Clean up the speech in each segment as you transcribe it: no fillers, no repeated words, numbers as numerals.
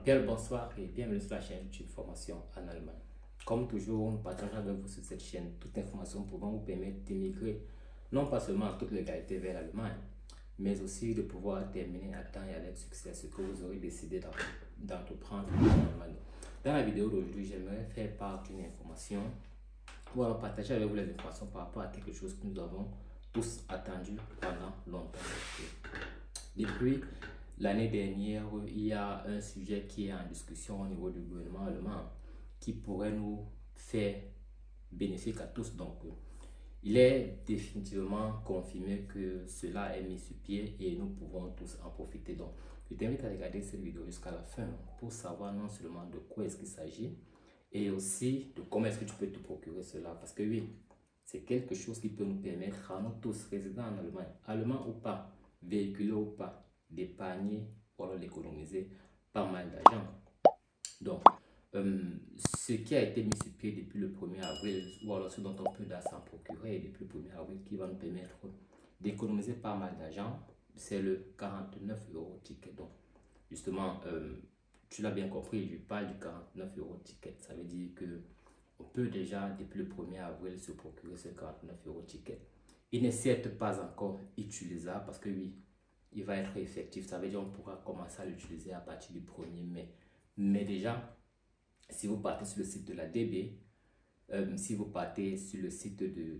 Bien, bonsoir et bienvenue sur la chaîne YouTube Formation en Allemagne. Comme toujours, nous partageons avec vous sur cette chaîne toute information pouvant vous permettre d'émigrer non pas seulement en toute légalité vers l'Allemagne, mais aussi de pouvoir terminer à temps et avec succès ce que vous aurez décidé d'entreprendre en Allemagne. Dans la vidéo d'aujourd'hui, j'aimerais faire part d'une information ou alors partager avec vous les informations par rapport à quelque chose que nous avons tous attendu pendant longtemps. Depuis l'année dernière, il y a un sujet qui est en discussion au niveau du gouvernement allemand qui pourrait nous faire bénéfique à tous. Donc, il est définitivement confirmé que cela est mis sur pied et nous pouvons tous en profiter. Donc, je t'invite à regarder cette vidéo jusqu'à la fin pour savoir non seulement de quoi est-ce qu'il s'agit et aussi de comment est-ce que tu peux te procurer cela. Parce que oui, c'est quelque chose qui peut nous permettre à nous tous, résidents en Allemagne, allemands ou pas, véhiculés ou pas, d'épargner ou alors d'économiser pas mal d'argent. Donc, ce qui a été mis sur pied depuis le 1er avril, ou alors ce dont on peut s'en procurer depuis le 1er avril, qui va nous permettre d'économiser pas mal d'argent, c'est le 49 € ticket. Donc, justement, tu l'as bien compris, je parle du 49 € ticket. Ça veut dire que on peut déjà, depuis le 1er avril, se procurer ce 49 € ticket. Il n'est certes pas encore utilisable parce que oui, il va être effectif. Ça veut dire qu'on pourra commencer à l'utiliser à partir du 1er mai. Mais déjà, si vous partez sur le site de la DB, si vous partez sur le site de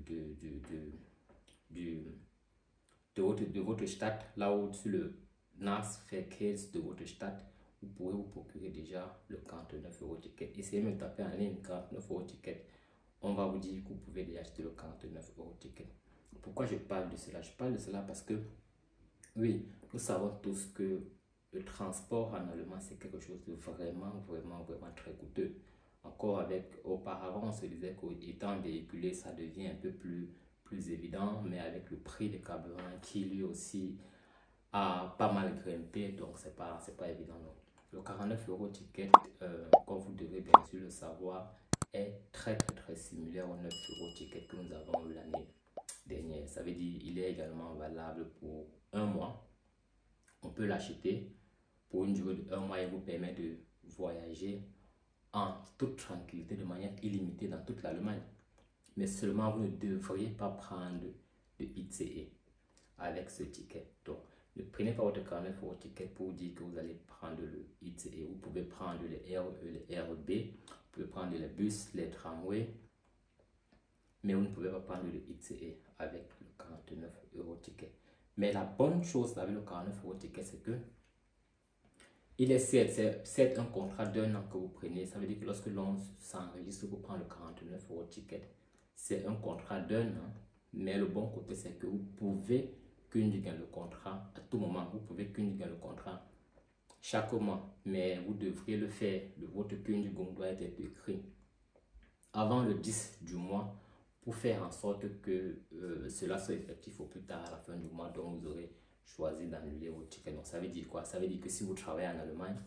votre Stadt, là où sur le Nahverkehrs de votre Stadt, vous pourrez vous procurer déjà le 49 € ticket. Essayez de me taper en ligne 49 € ticket. On va vous dire que vous pouvez déjà acheter le 49 € ticket. Pourquoi je parle de cela? Je parle de cela parce que, oui, nous savons tous que le transport en Allemagne, c'est quelque chose de vraiment très coûteux. Encore auparavant, on se disait qu'étant véhiculé, ça devient un peu plus évident, mais avec le prix des carburants qui lui aussi a pas mal grimpé, donc c'est pas évident. Donc, le 49 € ticket, comme vous devez bien sûr le savoir, est très similaire au 9 € ticket que nous avons eu l'année dernière. Ça veut dire qu'il est également valable pour un mois. On peut l'acheter pour une durée de 1 mois et vous permet de voyager en toute tranquillité, de manière illimitée dans toute l'Allemagne. Mais seulement vous ne devriez pas prendre de ICE avec ce ticket. Donc, ne prenez pas votre 49 € ticket pour dire que vous allez prendre le ICE. Vous pouvez prendre les RE, les RB, vous pouvez prendre les bus, les tramways, mais vous ne pouvez pas prendre le ICE avec le 49 € ticket. Mais la bonne chose avec le 49 € ticket, c'est que il est certes un contrat d'1 an que vous prenez. Ça veut dire que lorsque l'on s'enregistre pour prendre le 49 € ticket, c'est un contrat d'1 an. Mais le bon côté, c'est que vous pouvez kündigen le contrat à tout moment. Vous pouvez kündigen le contrat chaque mois. Mais vous devriez le faire. Votre kündigung doit être écrit avant le 10 du mois pour faire en sorte que cela soit effectif au plus tard à la fin du mois dont vous aurez choisi d'annuler votre ticket. Donc ça veut dire quoi? Ça veut dire que si vous travaillez en Allemagne,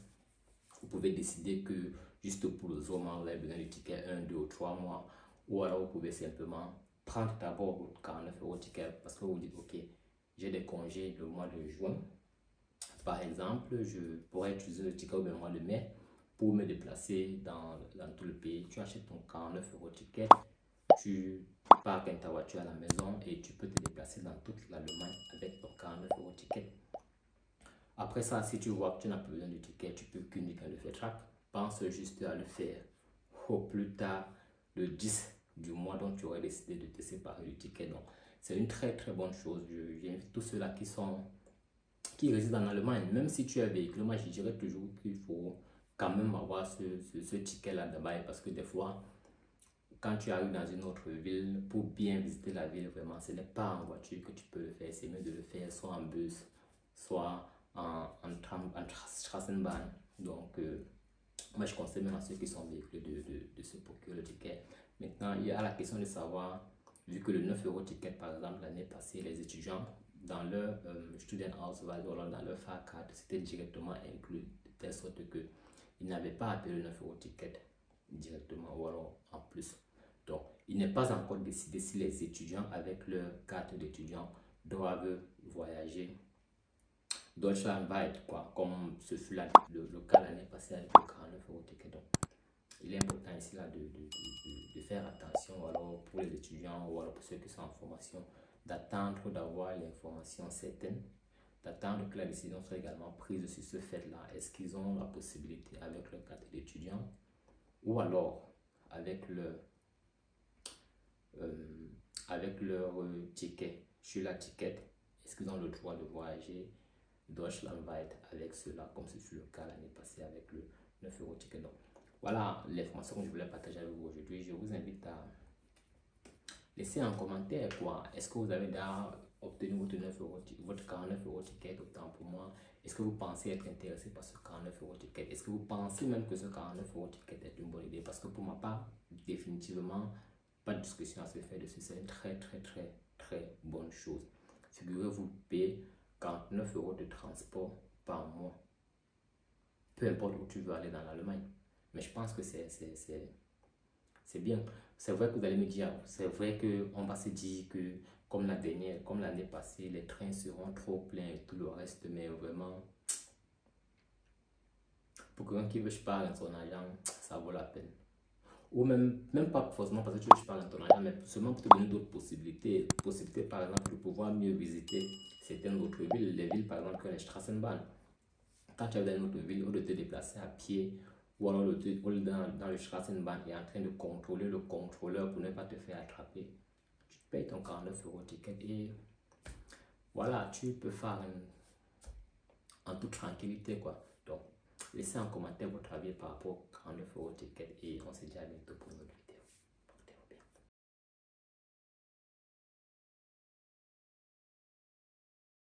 vous pouvez décider que juste pour le moment, vous avez besoin du ticket 1, 2 ou 3 mois. Ou alors vous pouvez simplement prendre d'abord votre 49 € ticket parce que vous dites, ok, j'ai des congés le mois de juin. Par exemple, je pourrais utiliser le ticket au mois de mai pour me déplacer dans tout le pays. Tu achètes ton 49 € ticket, tu parques ta voiture à la maison et tu peux te déplacer dans toute l'Allemagne avec ton 49 € ticket. Après ça, si tu vois que tu n'as plus besoin de ticket, tu peux qu'uniquement le faire. Pense juste à le faire au plus tard le 10 du mois dont tu aurais décidé de te séparer du ticket. Donc, c'est une très bonne chose. J'invite tous ceux-là qui résident en Allemagne, même si tu es véhicule, moi je dirais toujours qu'il faut quand même avoir ce ticket-là d'abord parce que des fois, quand tu arrives dans une autre ville, pour bien visiter la ville, vraiment, ce n'est pas en voiture que tu peux le faire. C'est mieux de le faire soit en bus, soit en tram, en Straßenbahn. Donc, moi, je conseille même à ceux qui sont véhiculés de se procurer le ticket. Maintenant, il y a la question de savoir, vu que le 9 € ticket, par exemple, l'année passée, les étudiants, dans leur Studentenausweis ou dans leur Fahrkarte, c'était directement inclus, de telle sorte qu'ils n'avaient pas appelé le 9 € ticket directement ou alors en plus. Donc, il n'est pas encore décidé si les étudiants avec leur carte d'étudiant doivent voyager Deutschland Wide, quoi, comme ce fut le cas l'année passée avec le 49 euros ticket. Donc, il est important ici là, de faire attention, alors pour les étudiants ou alors pour ceux qui sont en formation, d'attendre d'avoir l'information certaine, d'attendre que la décision soit également prise sur ce fait-là. Est-ce qu'ils ont la possibilité avec leur carte d'étudiant ou alors avec leur ticket sur la ticket, est-ce qu'ils ont le droit de voyager deutschlandweit avec cela, comme ce fut le cas l'année passée avec le 9 euros ticket. Donc, voilà l'information que je voulais partager avec vous aujourd'hui. Je vous invite à laisser un commentaire, quoi. Est-ce que vous avez déjà obtenu votre 9 euros, votre 49 euros ticket? Autant pour moi. Est-ce que vous pensez être intéressé par ce 49 euros ticket? Est-ce que vous pensez même que ce 49 euros ticket est une bonne idée? Parce que pour ma part, définitivement, pas de discussion à se faire dessus. C'est une très bonne chose. Figurez-vous, payer 49 euros de transport par mois, peu importe où tu veux aller dans l'Allemagne. Mais je pense que c'est bien. C'est vrai que vous allez me dire, c'est vrai qu'on va se dire que comme l'année passée, les trains seront trop pleins et tout le reste, mais vraiment, pour quelqu'un qui veut je parle dans son argent, ça vaut la peine. Ou même pas forcément parce que tu veux je parle dans ton argent, mais seulement pour te donner d'autres possibilités. Possibilités par exemple de pouvoir mieux visiter certaines autres villes, les villes par exemple comme les Strassenbahn. Quand tu es dans une autre ville, au lieu de te déplacer à pied, ou alors dans le Strassenbahn et en train de contrôler le contrôleur pour ne pas te faire attraper, tu payes ton 49 euros ticket et voilà, tu peux faire en toute tranquillité, quoi. Donc, laissez en commentaire votre avis par rapport au 49 euros ticket et on se dit à bientôt pour une autre vidéo.